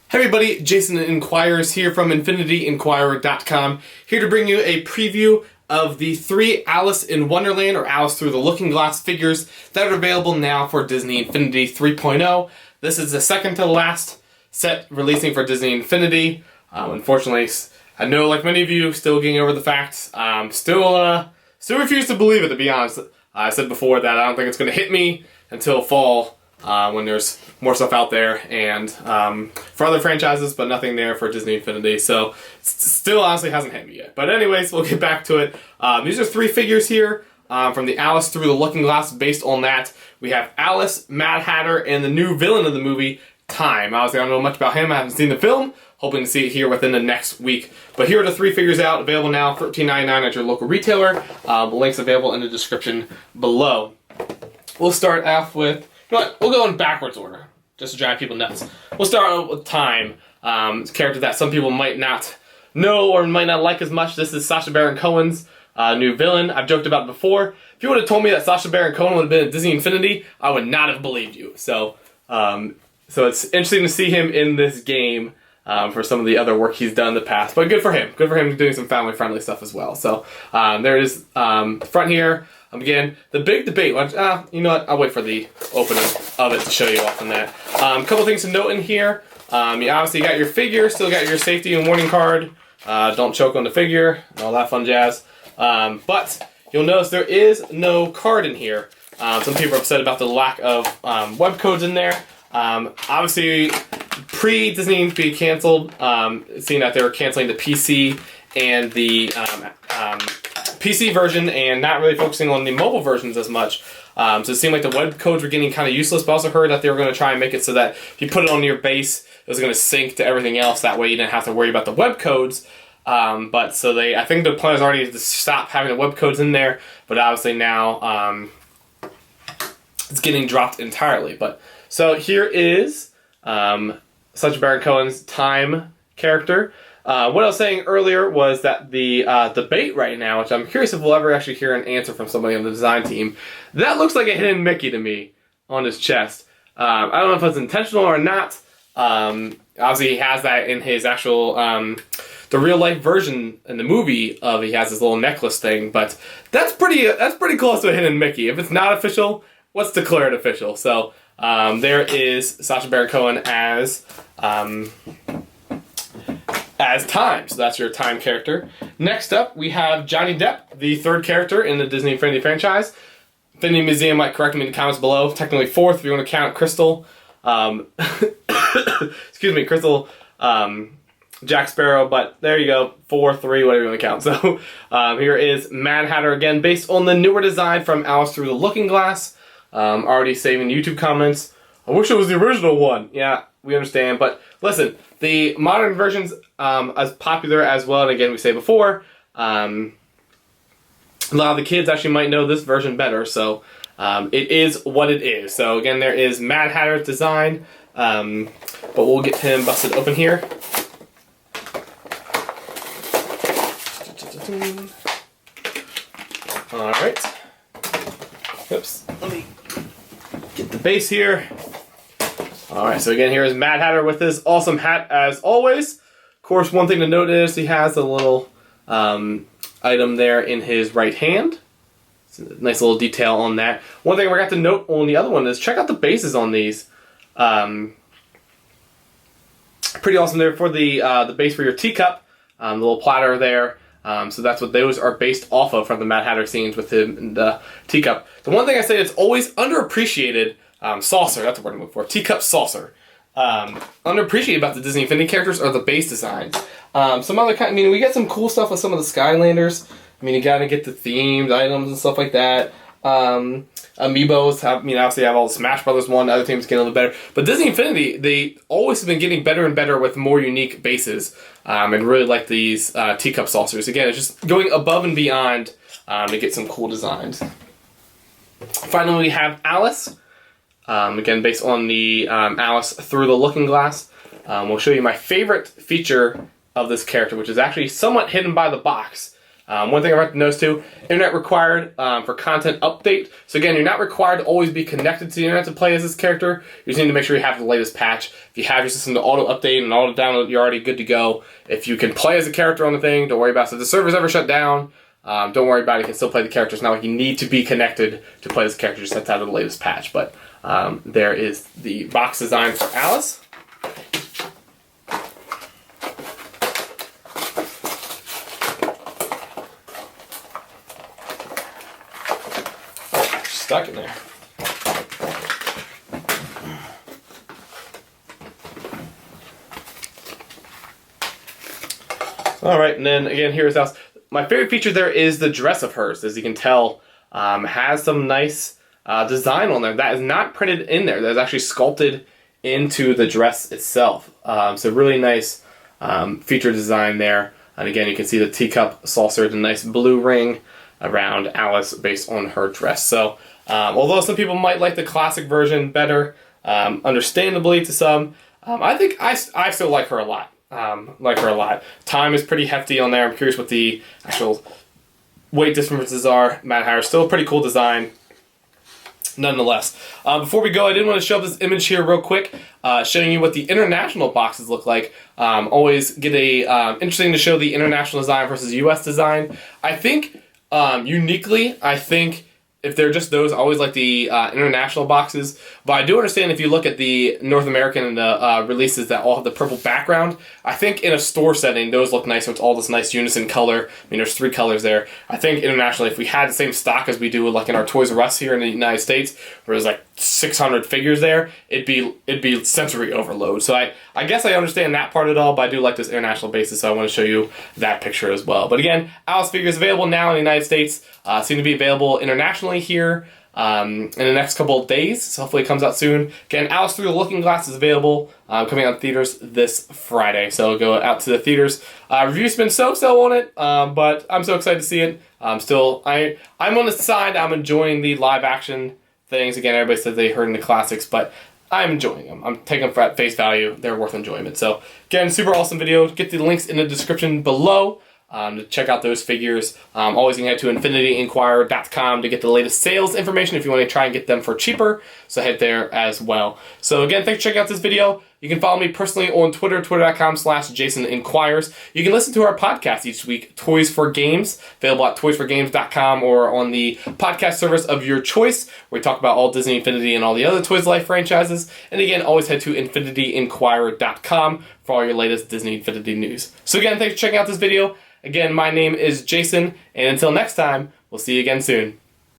Hey everybody, Jason Inquires here from InfinityInquirer.com, here to bring you a preview of the 3 Alice in Wonderland or Alice Through the Looking Glass figures that are available now for Disney Infinity 3.0. This is the second to last set releasing for Disney Infinity. Unfortunately, I know like many of you, still getting over the facts. Still refuse to believe it, to be honest. I said before that I don't think it's going to hit me until fall. When there's more stuff out there and for other franchises, but nothing there for Disney Infinity. So still honestly hasn't hit me yet. But anyways, we'll get back to it. These are 3 figures here from the Alice Through the Looking Glass. Based on that, we have Alice, Mad Hatter, and the new villain of the movie, Time. Obviously, I don't know much about him. I haven't seen the film. Hoping to see it here within the next week. But here are the 3 figures out, available now, $13.99 at your local retailer. The link's available in the description below. We'll start off with... You know what? We'll go in backwards order, just to drive people nuts. We'll start with Time, character that some people might not know or might not like as much. This is Sacha Baron Cohen's new villain. I've joked about it before. If you would have told me that Sacha Baron Cohen would have been at Disney Infinity, I would not have believed you. So it's interesting to see him in this game for some of the other work he's done in the past. But good for him. Good for him doing some family-friendly stuff as well. So there it is, front here. Again, the big debate, you know what, I'll wait for the opening of it to show you off on that. Couple things to note in here. You obviously got your figure, still got your safety and warning card. Don't choke on the figure, and all that fun jazz. But you'll notice there is no card in here. Some people are upset about the lack of web codes in there. Obviously, pre-Disney being canceled, seeing that they were canceling the PC and the PC version and not really focusing on the mobile versions as much. So it seemed like the web codes were getting kind of useless, but I also heard that they were going to try and make it so that if you put it on your base, it was going to sync to everything else. That way you didn't have to worry about the web codes. I think the plan is already to stop having the web codes in there, but obviously now it's getting dropped entirely. So here is Sacha Baron Cohen's Time character. What I was saying earlier was that the debate right now, which I'm curious if we'll ever actually hear an answer from somebody on the design team, that looks like a hidden Mickey to me on his chest. I don't know if it's intentional or not. Obviously, he has that in his actual the real life version in the movie of he has this little necklace thing, but that's pretty close to a hidden Mickey. If it's not official, let's declare it official. So there is Sacha Baron Cohen as Time, so that's your Time character. Next up, we have Johnny Depp, the 3rd character in the Disney Infinity franchise. Infinity Museum might correct me in the comments below. Technically 4th if you want to count Crystal. Excuse me, Crystal Jack Sparrow, but there you go, 4, 3, whatever you want to count. So here is Mad Hatter again, based on the newer design from Alice Through the Looking Glass. Already saving YouTube comments. I wish it was the original one. Yeah, we understand, but listen, the modern version's as popular as well, and again, we say before, a lot of the kids actually might know this version better, so it is what it is. So again, there is Mad Hatter's design, but we'll get him busted open here. Alright. Oops. Let me get the base here. Alright, so again, here is Mad Hatter with his awesome hat as always. Of course, one thing to note is he has a little item there in his right hand. It's a nice little detail on that. One thing I forgot to note on the other one is check out the bases on these. Pretty awesome there for the base for your teacup, the little platter there. So that's what those are based off of from the Mad Hatter scenes with him and the teacup. The one thing I say that's always underappreciated, saucer, that's what I'm looking for, teacup saucer. Underappreciated about the Disney Infinity characters are the base designs. Some other kind, we get some cool stuff with some of the Skylanders. You gotta get the themed items and stuff like that. Amiibos have, obviously have all the Smash Brothers one, other teams get a little better. But Disney Infinity, they always have been getting better and better with more unique bases. And really like these teacup saucers. Again, it's just going above and beyond to get some cool designs. Finally, we have Alice. Again, based on the Alice Through the Looking Glass. We'll show you my favorite feature of this character, which is actually somewhat hidden by the box. One thing I like to notice too, internet required for content update. So again, you're not required to always be connected to the internet to play as this character. You just need to make sure you have the latest patch. If you have your system to auto update and auto download, you're already good to go. If you can play as a character on the thing, don't worry about it. So if the server's ever shut down, don't worry about it. You can still play the character. It's not like you need to be connected to play this character. You just have to have the latest patch. But there is the box design for Alice. Stuck in there. All right, and then again, here's Alice. My favorite feature there is the dress of hers. As you can tell, has some nice design on there. That is not printed in there. That is actually sculpted into the dress itself. So really nice feature design there. And again, you can see the teacup saucer, the nice blue ring around Alice based on her dress. So although some people might like the classic version better, understandably to some, I think I still like her a lot. Time is pretty hefty on there. I'm curious what the actual weight differences are. Mad Hatter, still a pretty cool design nonetheless. Before we go, I did want to show this image here real quick, showing you what the international boxes look like. Always get a interesting to show the international design versus US design. I think uniquely, if they're just those, I always like the international boxes. But I do understand if you look at the North American releases that all have the purple background, I think in a store setting, those look nice with all this nice unison color. I mean, there's 3 colors there. I think internationally, if we had the same stock as we do like in our Toys R Us here in the United States, where there's like 600 figures there, it'd be sensory overload. So I guess I understand that part of it all, but I do like this international basis, so I want to show you that picture as well. But again, Alice figures available now in the United States, seem to be available internationally here in the next couple of days, so hopefully it comes out soon. Again, Alice Through the Looking Glass is available, coming out in theaters this Friday, so go out to the theaters. Reviews been so-so on it, but I'm so excited to see it. I'm on the side, I'm enjoying the live action things. Again, everybody says they heard in the classics, but I'm enjoying them. I'm taking them at face value. They're worth enjoyment. So again, super awesome video. Get the links in the description below to check out those figures. Always can head to infinityinquirer.com to get the latest sales information if you want to try and get them for cheaper. So head there as well. So again, thanks for checking out this video. You can follow me personally on Twitter, twitter.com/JasonInquires. You can listen to our podcast each week, Toys for Games, available at toysforgames.com or on the podcast service of your choice, where we talk about all Disney Infinity and all the other Toys Life franchises. And again, always head to infinityinquirer.com for all your latest Disney Infinity news. So again, thanks for checking out this video. Again, my name is Jason, and until next time, we'll see you again soon.